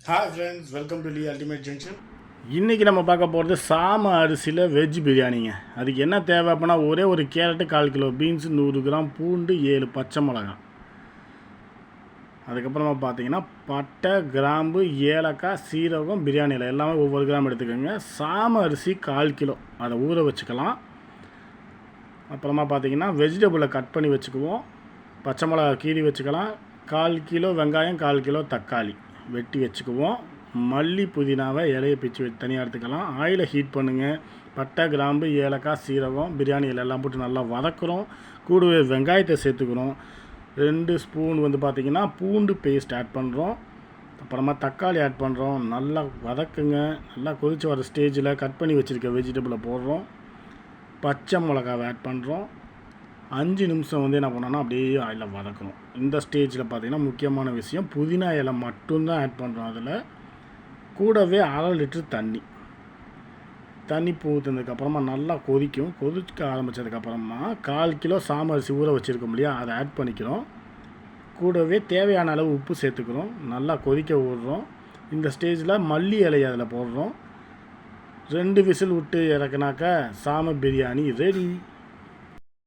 Hi friends, welcome to Lee ultimate junction. இன்றைக்கி நம்ம பார்க்க போகிறது சாம அரிசியில் வெஜ் பிரியாணிங்க. அதுக்கு என்ன தேவை அப்படின்னா, ஒரே ஒரு கேரட்டு, 1/4 கிலோ பீன்ஸு, 100 கிராம் பூண்டு, 7 பச்சை மிளகாய். அதுக்கப்புறமா பார்த்தீங்கன்னா பட்டை, கிராம்பு, ஏலக்காய், சீரகம், பிரியாணியில் எல்லாமே ஒவ்வொரு கிராம் எடுத்துக்கோங்க. சாம அரிசி 1/4 கிலோ, அதை ஊற வச்சுக்கலாம். அப்புறமா பார்த்தீங்கன்னா வெஜிடபிளை கட் பண்ணி வச்சுக்குவோம். பச்சை மிளகாய் கீறி வச்சுக்கலாம். 1/4 கிலோ வெங்காயம், 1/4 கிலோ தக்காளி வெட்டி வச்சுக்குவோம். மல்லி, புதினாவை இலையை பிச்சு தனியாக எடுத்துக்கலாம். ஆயிலை ஹீட் பண்ணுங்கள். பட்டை, கிராம்பு, ஏலக்காய், சீரகம், பிரியாணி எல்லாம் போட்டு நல்லா வதக்குறோம். கூடவே வெங்காயத்தை சேர்த்துக்கிறோம். 2 ஸ்பூன் பார்த்திங்கன்னா பூண்டு பேஸ்ட் ஆட் பண்ணுறோம். அப்புறமா தக்காளி ஆட் பண்ணுறோம். நல்லா வதக்குங்க. நல்லா கொதித்து வர ஸ்டேஜில் கட் பண்ணி வச்சுருக்க வெஜிடபிளை போடுறோம். பச்சை மிளகாவை ஆட் பண்ணுறோம். 5 நிமிஷம் என்ன பண்ணோன்னா அப்படியே ஆயிலில் வதக்கணும். இந்த ஸ்டேஜில் பார்த்திங்கன்னா முக்கியமான விஷயம், புதினா இலை மட்டும்தான் ஆட் பண்ணுறோம். அதில் கூடவே 1/2 லிட்டர் தண்ணி ஊற்றுனதுக்கப்புறமா நல்லா கொதிக்க ஆரம்பித்ததுக்கப்புறமா 1/4 கிலோ சாமரிசி ஊற வச்சுருக்கோம் இல்லையா, அதை ஆட் பண்ணிக்கிறோம். கூடவே தேவையான அளவு உப்பு சேர்த்துக்கிறோம். நல்லா கொதிக்க விடுறோம். இந்த ஸ்டேஜில் மல்லி இலையை அதில் போடுறோம். 2 விசில் விட்டு இறக்குனாக்கா சாம பிரியாணி ரெடி.